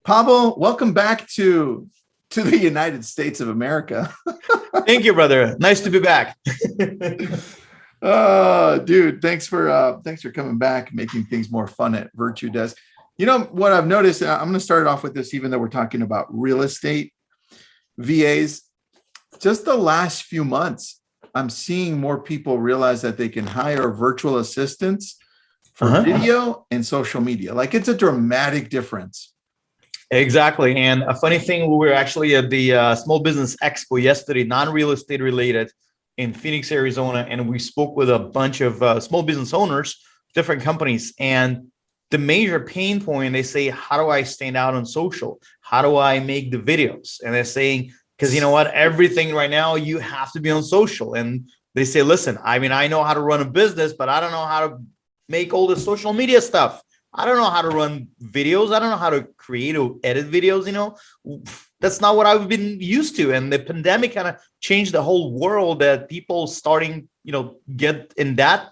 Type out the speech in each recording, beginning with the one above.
Pavel, welcome back to the United States of America. Thank you, brother. Nice to be back. Dude, thanks for coming back, making things more fun at Virtudesk. You know what I've noticed? I'm going to start off with this, even though we're talking about real estate VAs. Just the last few months, I'm seeing more people realize that they can hire virtual assistants for video and social media. Like it's a dramatic difference. Exactly. And a funny thing, we were actually at the Small Business Expo yesterday, non-real estate related in Phoenix, Arizona. And we spoke with a bunch of small business owners, different companies. And the major pain point, they say, how do I stand out on social? How do I make the videos? And they're saying, because you know what, everything right now, you have to be on social. And they say, listen, I mean, I know how to run a business, but I don't know how to make all the social media stuff. I don't know how to run videos. I don't know how to create or edit videos. That's not what I've been used to. And the pandemic kind of changed the whole world, that people starting, get in that,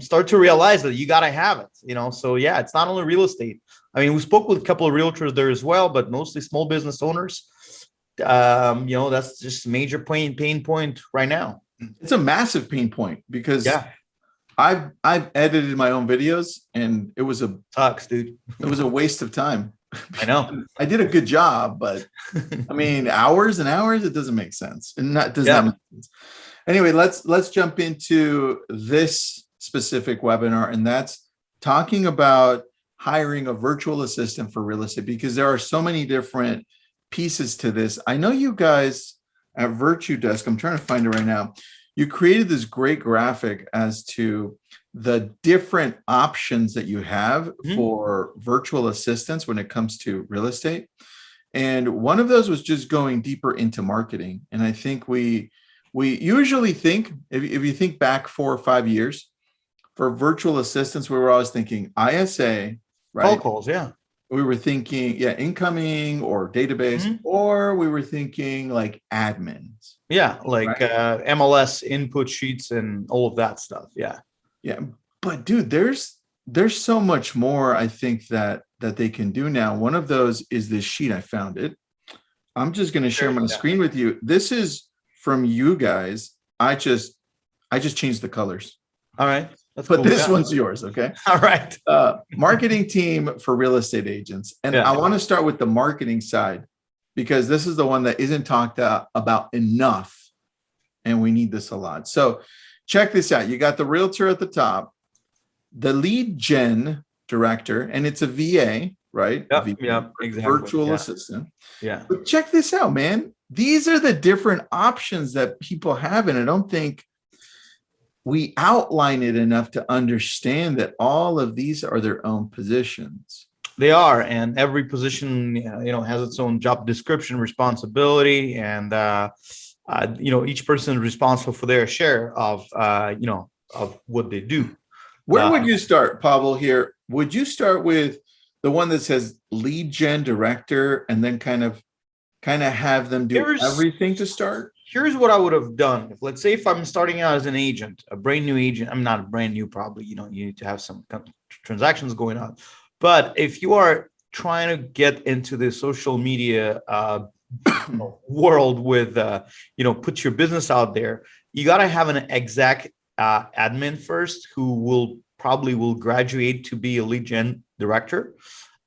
start to realize that you got to have it, So yeah, it's not only real estate. I mean, we spoke with a couple of realtors there as well, but mostly small business owners. That's just a major pain point right now. It's a massive pain point because yeah. I've edited my own videos and it was sucks, dude. It was a waste of time. I know. I did a good job, but I mean, hours and hours, it doesn't make sense. And that does not make sense. Anyway, let's jump into this specific webinar, and that's talking about hiring a virtual assistant for real estate, because there are so many different pieces to this. I know you guys at Virtudesk, I'm trying to find it right now. You created this great graphic as to the different options that you have for virtual assistants when it comes to real estate. And one of those was just going deeper into marketing. And I think we usually think, if you think back 4 or 5 years, for virtual assistants, we were always thinking ISA, right? Call calls, yeah. We were thinking, incoming or database, or we were thinking like admins. Yeah, like right? MLS input sheets and all of that stuff. Yeah. Yeah. But dude, there's so much more, I think, that they can do now. One of those is this sheet. I found it. I'm just going to share my screen with you. This is from you guys. I just changed the colors. All right. But this one's yours, okay? All right. Marketing team for real estate agents. And I want to start with the marketing side, because this is the one that isn't talked about enough, and we need this a lot. So check this out. You got the realtor at the top, the lead gen director, and it's a VA, right? Yep, exactly. Virtual assistant. Yeah. But check this out, man. These are the different options that people have, and I don't think we outline it enough to understand that all of these are their own positions. They are, and every position, has its own job description, responsibility, and each person is responsible for their share of of what they do. Where would you start, Pavel? Here, would you start with the one that says lead gen director, and then kind of have them do everything to start? Here's what I would have done. Let's say if I'm starting out as an agent, a brand new agent, I'm not brand new, probably, you need to have some transactions going on. But if you are trying to get into the social media world with, put your business out there, you got to have an exec admin first, who will graduate to be a lead gen director.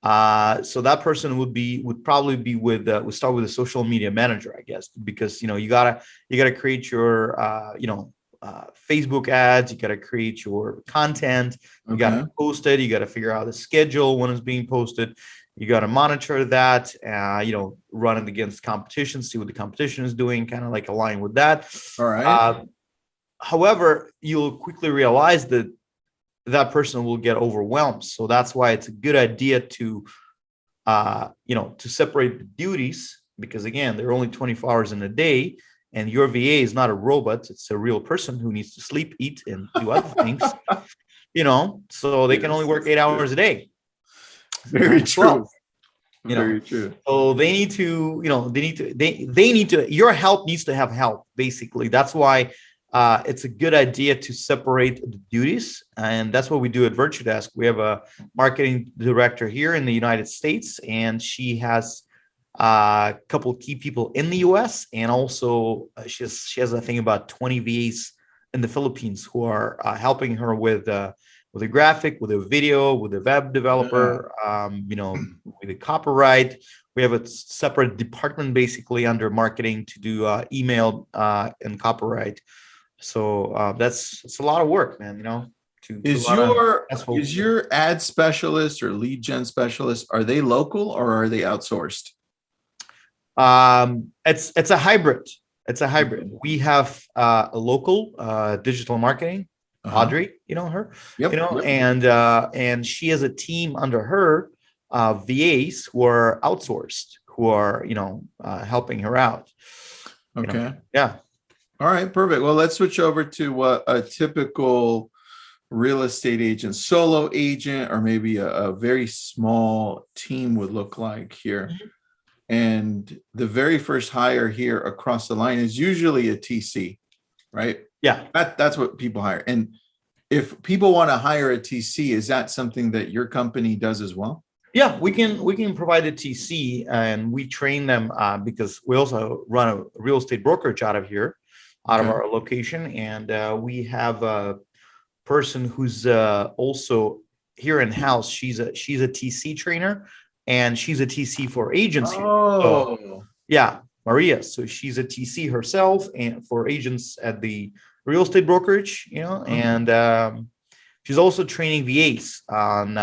So that person would probably be would start with a social media manager, I guess, because you gotta create your Facebook ads, you gotta create your content, you gotta post it, you gotta figure out the schedule when it's being posted, you gotta monitor that, run it against competition, see what the competition is doing, kind of like align with that. All right. However, you'll quickly realize that person will get overwhelmed. So that's why it's a good idea to separate the duties, because again, there are only 24 hours in a day, and your VA is not a robot. It's a real person who needs to sleep, eat, and do other things, so they can only work 8 hours a day. Very true. Very true. So they need to, your help needs to have help. Basically, that's why it's a good idea to separate the duties. And that's what we do at Virtudesk. We have a marketing director here in the United States, and she has a couple of key people in the US. And also she has, I think, about 20 VAs in the Philippines who are helping her with a graphic, with a video, with a web developer, with a copyright. We have a separate department basically under marketing to do email and copyright. So it's a lot of work, man. Is your ad specialist or lead gen specialist, are they local or are they outsourced? It's a hybrid. It's a hybrid. We have a local digital marketing, Audrey, her, Yep. and she has a team under her, VAs who are outsourced, who are helping her out. Okay. Yeah. All right, perfect. Well, let's switch over to what a typical real estate agent, solo agent, or maybe a very small team would look like here. Mm-hmm. And the very first hire here across the line is usually a TC, right? Yeah. That's what people hire. And if people want to hire a TC, is that something that your company does as well? Yeah, we can provide a TC, and we train them because we also run a real estate brokerage out of here, out of our location. And we have a person who's also here in house. She's a TC trainer, and she's a TC for agents here. So, yeah, Maria. So she's a TC herself and for agents at the real estate brokerage, and she's also training VAs on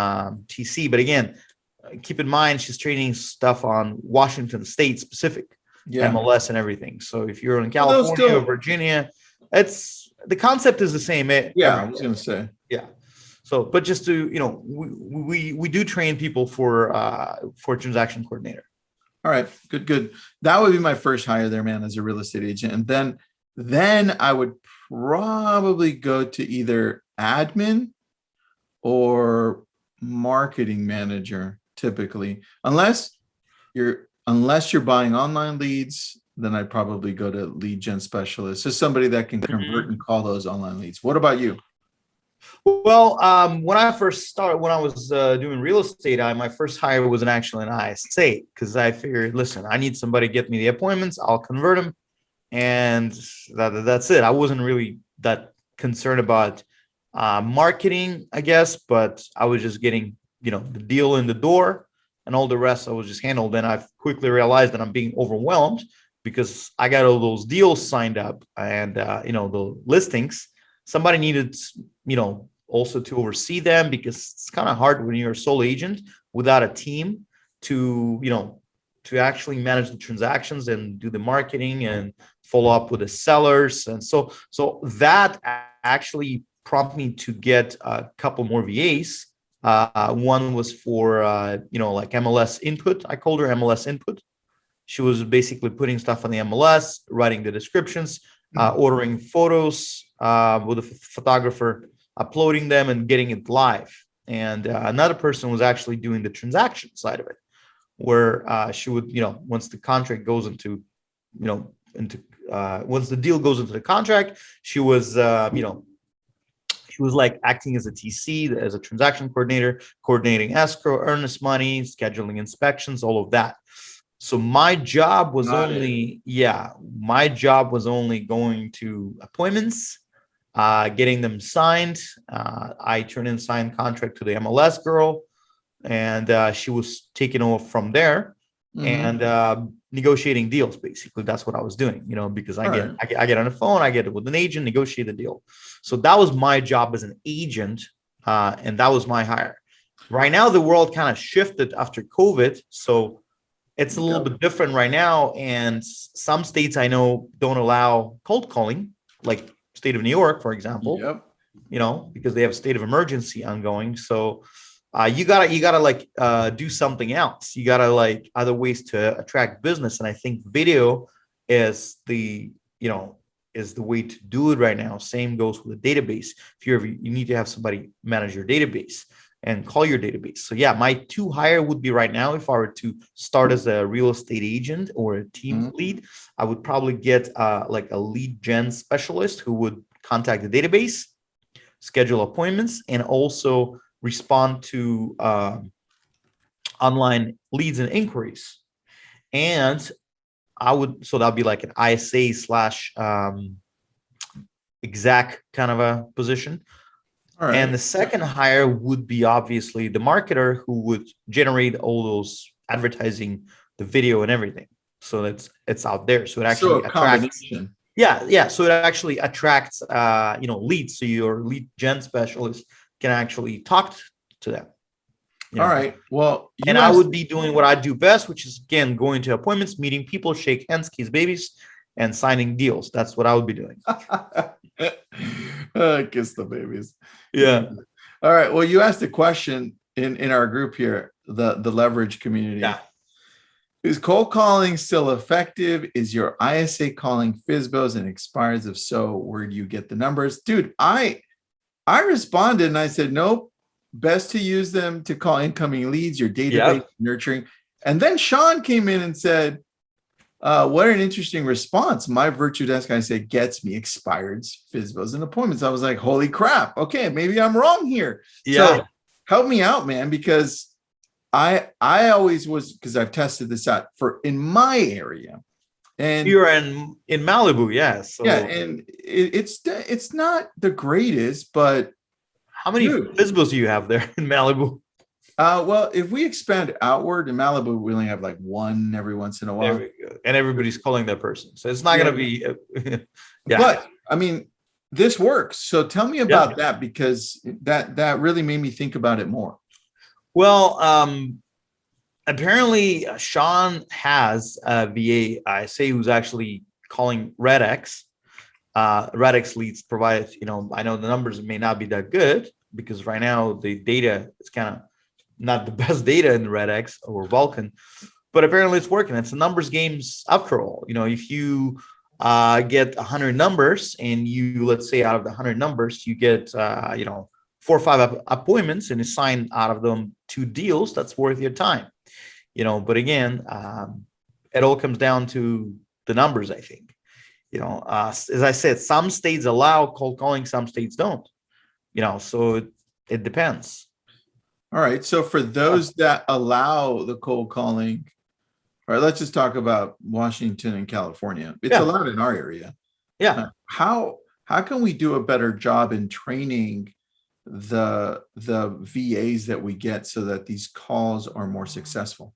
TC. But again, keep in mind, she's training stuff on Washington State specific, MLS and everything. So if you're in California or Virginia, the concept is the same. I was going to say. Yeah. So, but just to, we do train people for transaction coordinator. All right, good. That would be my first hire there, man, as a real estate agent. And then I would probably go to either admin or marketing manager, typically, unless you're buying online leads. Then I'd probably go to lead gen specialist, so somebody that can convert and call those online leads. What about you? Well, when I first started, when I was doing real estate, my first hire was actually an ISA, because I figured, listen, I need somebody to get me the appointments. I'll convert them, and that's it. I wasn't really that concerned about marketing, I guess, but I was just getting the deal in the door, and all the rest I was just handled. And I quickly realized that I'm being overwhelmed because I got all those deals signed up and the listings. Somebody needed also to oversee them, because it's kind of hard when you're a sole agent without a team to actually manage the transactions and do the marketing and follow up with the sellers. And so that actually prompted me to get a couple more VAs. One was for like MLS input. I called her MLS input. She was basically putting stuff on the MLS, writing the descriptions, ordering photos with a photographer, uploading them and getting it live. And another person was actually doing the transaction side of it, where she would, once the contract goes into once the deal goes into the contract, she was, she was like acting as a TC, as a transaction coordinator, coordinating escrow, earnest money, scheduling inspections, all of that. So my job was only going to appointments, getting them signed. I turned in signed contract to the MLS girl, and she was taking over from there and negotiating deals. Basically, that's what I was doing, because I get on the phone, I get it with an agent, negotiate the deal. So that was my job as an agent, and that was my hire. Right now, the world kind of shifted after COVID, so it's a little bit different right now. And some states I know don't allow cold calling, like state of New York, for example, because they have a state of emergency ongoing. So you gotta like do something else. You gotta like other ways to attract business. And I think video is the way to do it right now. Same goes with the database. If you need to have somebody manage your database. and call your database. So yeah, my two hire would be right now, if I were to start as a real estate agent or a team lead, I would probably get like a lead gen specialist who would contact the database, schedule appointments, and also respond to online leads and inquiries. And so that'd be like an ISA slash exec kind of a position. All right. And the second hire would be obviously the marketer who would generate all those advertising, the video and everything. So it's out there. So it actually attracts. Yeah. So it actually attracts, leads. So your lead gen specialist can actually talk to them. All right. Well, and I would be doing what I do best, which is, again, going to appointments, meeting people, shake hands, kiss babies, and signing deals. That's what I would be doing. Kiss the babies. Yeah. All right. Well, you asked a question in our group here, the leverage community. Yeah. Is cold calling still effective? Is your ISA calling FSBOs and expires? If so, where do you get the numbers? Dude, I responded and I said, nope. Best to use them to call incoming leads, your database nurturing. And then Sean came in and said, what an interesting response. My Virtudesk, I said, gets me expireds, FSBOs, and appointments. I was like, holy crap. Okay, maybe I'm wrong here. Yeah. So help me out, man, because I always was, because I've tested this out in my area. And you're in Malibu, yes. Yeah, and it's not the greatest, but how many FSBOs do you have there in Malibu? Well, if we expand outward in Malibu, we only have like one every once in a while. There we go. And everybody's calling that person. So it's not going to be. But I mean, this works. So tell me about that, because that really made me think about it more. Well, apparently Sean has a VA, ISA, who's actually calling RedX. RedX leads provided, I know the numbers may not be that good because right now the data is kind of not the best data in RedX or Vulcan, but apparently it's working. It's a numbers games after all. If you get 100 numbers and let's say out of the 100 numbers, you get, 4 or 5 appointments and you sign out of them 2 deals, that's worth your time. But again, it all comes down to the numbers, I think. As I said, some states allow cold calling, some states don't. So it depends. All right. So for those that allow the cold calling, all right, let's just talk about Washington and California. It's allowed in our area. Yeah. How can we do a better job in training the VAs that we get so that these calls are more successful?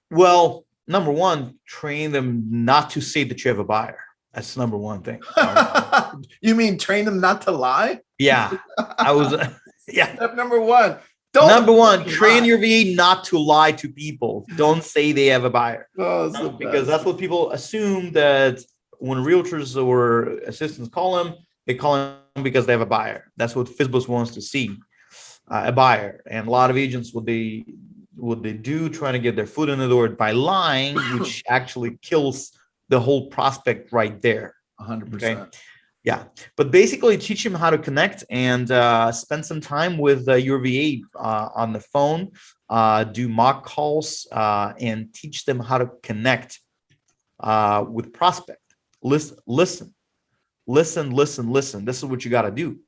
Well, number one, train them not to say that you have a buyer. That's number one thing. You mean train them not to lie? Yeah. Step number one. Train your VA not to lie to people. Don't say they have a buyer. Because that's what people assume, that when realtors or assistants call them, they call them because they have a buyer. That's what FSBOs wants to see, a buyer. And a lot of agents, what they do, trying to get their foot in the door by lying, which actually kills the whole prospect right there. 100%. Okay? Yeah, but basically teach them how to connect and spend some time with your VA on the phone, do mock calls, and teach them how to connect with prospect. Listen. This is what you got to do,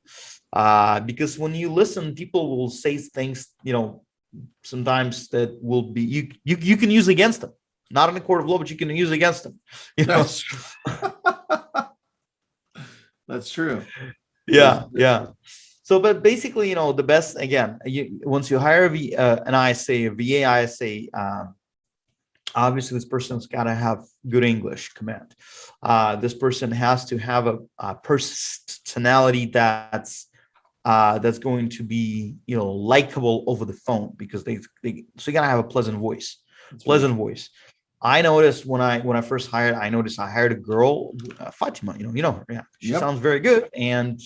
because when you listen, people will say things, sometimes that will be you can use against them. Not in the court of law, but you can use against them. That's true. Yeah. So, but basically, the best, again, once you hire an ISA, a VA ISA, obviously this person's got to have good English command. This person has to have a personality that's going to be, likable over the phone, because so you got to have a pleasant voice. Voice. I noticed when I first hired, I hired a girl, Fatima, you know her. Yeah. She sounds very good. And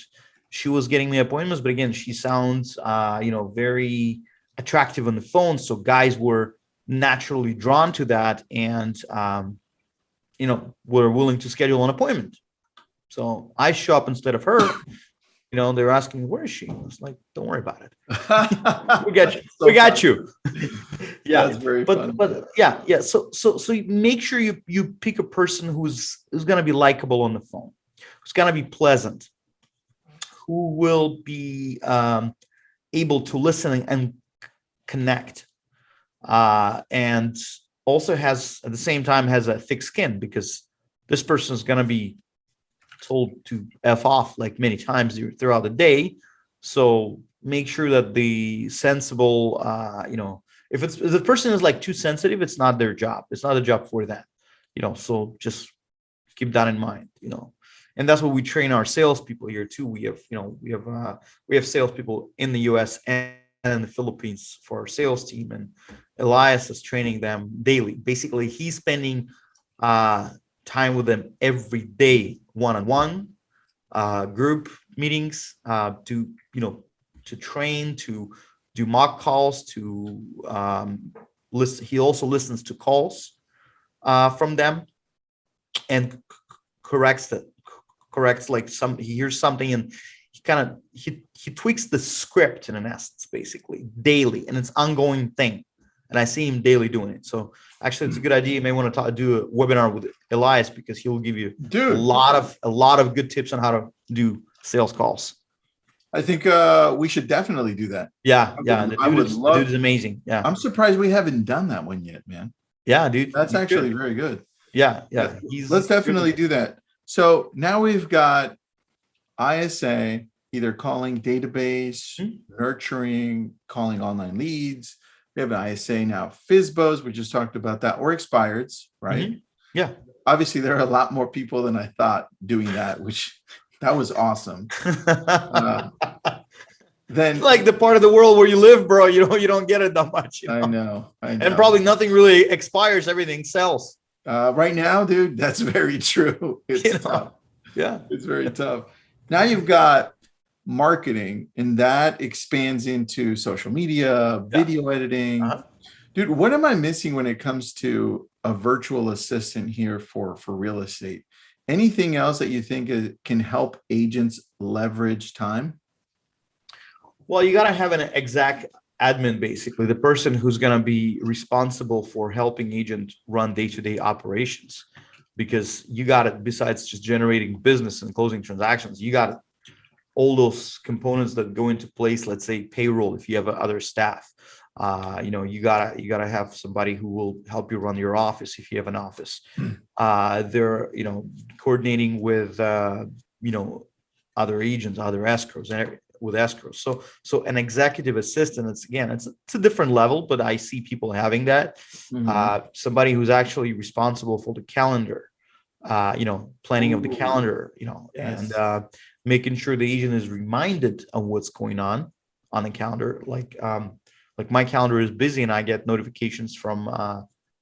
she was getting me appointments, but again, she sounds, very attractive on the phone. So guys were naturally drawn to that and, were willing to schedule an appointment. So I show up instead of her, they're asking me, where is she? I was like, don't worry about it. We That's got you. so We got funny. you. Yeah. That's very But funny. yeah. So you make sure you pick a person who's gonna be likable on the phone, who's gonna be pleasant, who will be able to listen and connect, and also has at the same time has a thick skin, because this person is gonna be told to F off like many times throughout the day. So make sure that the sensible, if the person is like too sensitive, it's not their job. It's not a job for them, so just keep that in mind, and that's what we train our salespeople here too. We have, we have salespeople in the US and in the Philippines for our sales team, and Elias is training them daily. Basically, he's spending time with them every day, one-on-one, group meetings, to train, to do mock calls, to listen. He also listens to calls from them and corrects like he hears something, and he tweaks the script in an essence, basically daily, and it's ongoing thing. And I see him daily doing it. So actually, it's a good idea. You may want to do a webinar with Elias, because he will give you a lot of good tips on how to do sales calls. I think we should definitely do that. Yeah. The dude is amazing. Yeah. I'm surprised we haven't done that one yet, man. Yeah, dude. That's actually very good. Yeah. Let's definitely do that. So now we've got ISA, either calling database, nurturing, calling online leads. We have an ISA now, FISBOs, we just talked about that, or expireds, right? Yeah. Obviously, there are a lot more people than I thought doing that, which that was awesome. Then, like the part of the world where you live, bro, you don't get it that much. I know. And probably nothing really expires, everything sells. Right now, dude, that's very true. It's tough. Yeah, it's very tough. Now you've got marketing, and that expands into social media, video editing. Dude, what am I missing when it comes to a virtual assistant here for real estate? Anything else that you think can help agents leverage time? Well, you got to have an exact admin, basically the person who's going to be responsible for helping agents run day-to-day operations, because you got it. Besides just generating business and closing transactions, you got all those components that go into place. Let's say payroll, if you have other staff, you gotta have somebody who will help you run your office if you have an office. They're coordinating with other agents, other escrows, and with escrows. So an executive assistant, it's a different level, but I see people having that. Somebody who's actually responsible for the calendar, planning of the calendar, Yes. and making sure the agent is reminded of what's going on the calendar. Like my calendar is busy, and I get notifications from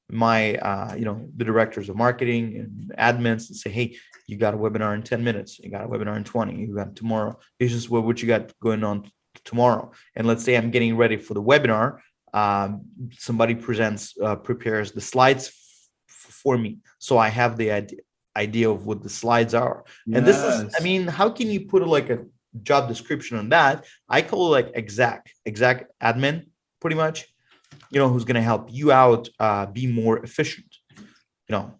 the directors of marketing and admins and say, hey, you got a webinar in 10 minutes. You got a webinar in 20. You got tomorrow. Here's just what you got going on tomorrow. And let's say I'm getting ready for the webinar. Somebody prepares the slides for me. So I have the idea of what the slides are. And this is, how can you put like a job description on that? I call it like exact admin, pretty much, who's going to help you out, be more efficient, All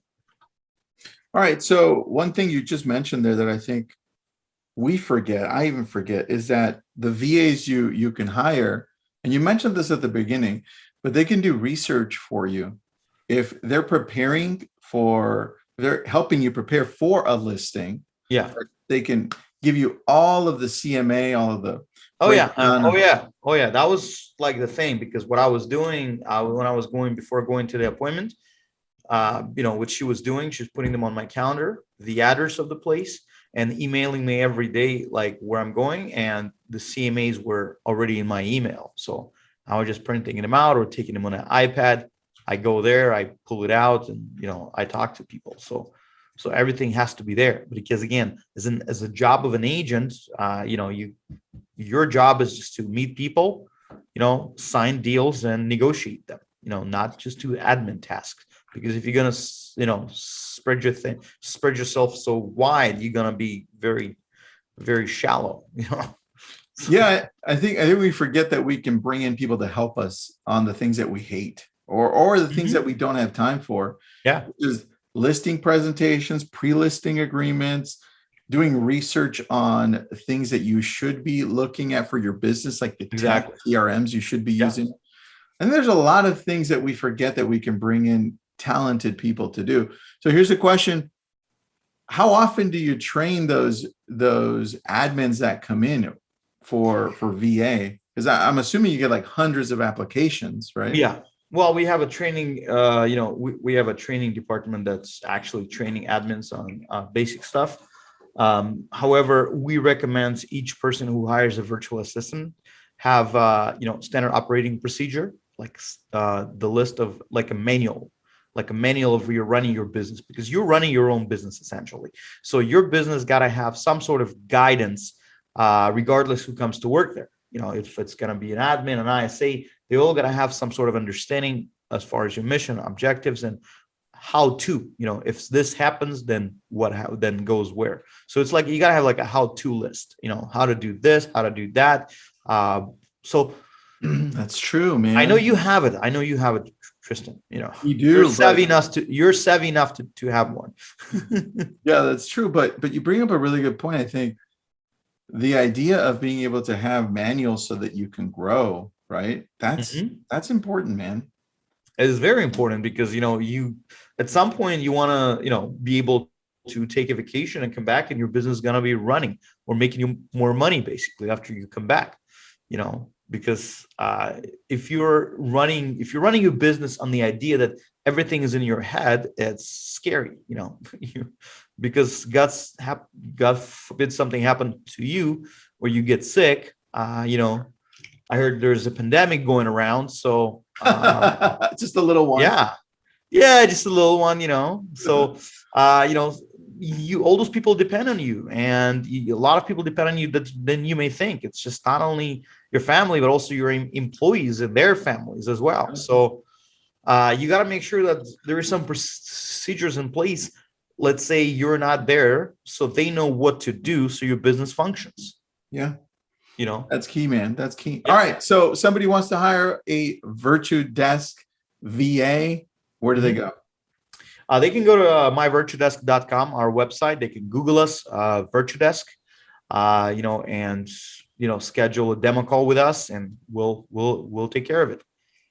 right. So one thing you just mentioned there that I think I even forget, is that the VAs you can hire, and you mentioned this at the beginning, but they can do research for you. If they're they're helping you prepare for a listing. Yeah. They can give you all of the CMA, all of the. Oh yeah. That was like the thing, because what I was doing when I was before going to the appointment, what she was doing, she's putting them on my calendar, the address of the place, and emailing me every day, like where I'm going. And the CMAs were already in my email. So I was just printing them out or taking them on an iPad. I go there, I pull it out, and, I talk to people. So everything has to be there. But because again, as a job of an agent, your job is just to meet people, sign deals and negotiate them, not just do admin tasks. Because if you're going to, spread yourself so wide, you're going to be very, very shallow, Yeah, I think we forget that we can bring in people to help us on the things that we hate or the things that we don't have time for. Yeah. Which is listing presentations, pre-listing agreements, doing research on things that you should be looking at for your business, like the Exactly. 10 CRMs you should be using. And there's a lot of things that we forget that we can bring in talented people to do. So here's a question. How often do you train those admins that come in for VA? Because I'm assuming you get like hundreds of applications, right? Yeah. Well, we have a training, we have a training department that's actually training admins on basic stuff. However, we recommend each person who hires a virtual assistant have, standard operating procedure, like the list of like a manual of you're running your business, because you're running your own business essentially. So your business got to have some sort of guidance, regardless who comes to work there. If it's going to be an admin, an ISA, they all got to have some sort of understanding as far as your mission, objectives, and how to, if this happens, then then goes where. So it's like, you got to have like a how-to list, how to do this, how to do that. So that's true, man. I know you have it. Tristan, you do. You're savvy enough to have one. Yeah, that's true. But you bring up a really good point. I think the idea of being able to have manuals so that you can grow, right? That's important, man. It is very important because, you at some point you want to, be able to take a vacation and come back, and your business is going to be running or making you more money basically after you come back, because if you're running your business on the idea that everything is in your head, it's scary, because God forbid something happened to you or you get sick. I heard there's a pandemic going around, so just a little one. Yeah, just a little one, So all those people depend on you, and a lot of people depend on you than you may think. It's just not only your family, but also your employees and their families as well. So you got to make sure that there is some procedures in place. Let's say you're not there, so they know what to do so your business functions. Yeah. That's key, man. That's key. Yeah. All right. So somebody wants to hire a Virtudesk VA. Where do they go? They can go to myvirtudesk.com, our website. They can Google us, Virtudesk, and schedule a demo call with us, and we'll take care of it.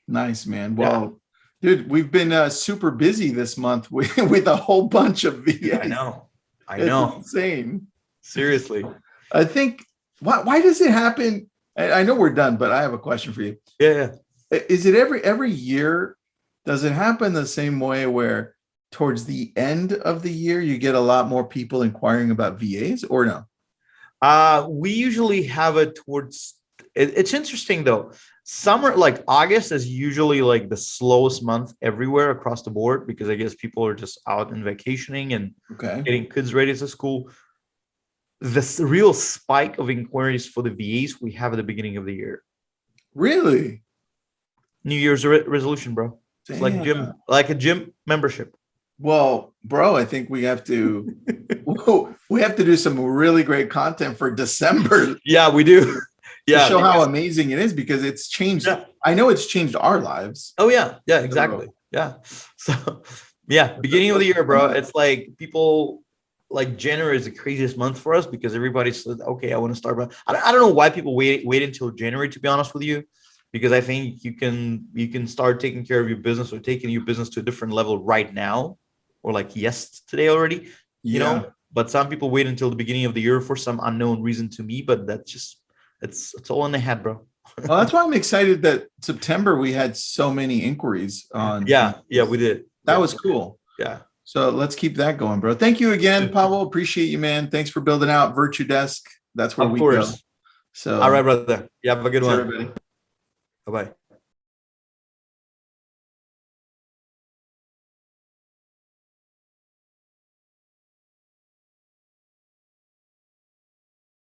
Nice, man. Well, dude, we've been super busy this month with a whole bunch of VAs. I know. It's insane. Seriously. I think. Why does it happen? I know we're done, but I have a question for you. Yeah. Is it every year? Does it happen the same way where towards the end of the year you get a lot more people inquiring about VAs, or no? We usually have it towards. It's interesting though. Summer, like August, is usually like the slowest month everywhere across the board, because I guess people are just out and vacationing and getting kids ready to school. The real spike of inquiries for the VAs we have at the beginning of the year. Really? New Year's resolution, bro. It's like a gym membership. Well, bro, I think we have to do some really great content for December. Yeah, we do. To show how amazing it is, because it's changed. Yeah. I know it's changed our lives. Oh yeah, exactly. Yeah. So beginning of the year, bro. It's like people. Like January is the craziest month for us because everybody said, okay, I want to start. But I don't know why people wait until January, to be honest with you, because I think you can start taking care of your business or taking your business to a different level right now, or like yesterday already, but some people wait until the beginning of the year for some unknown reason to me, but that's just, it's all in the head, bro. Well, that's why I'm excited that September we had so many inquiries on. Yeah, we did. That was cool. Yeah. So let's keep that going, bro. Thank you again, Pavel. Appreciate you, man. Thanks for building out Virtudesk. That's where we go. So, all right, brother. You have a good one. Everybody. Bye-bye.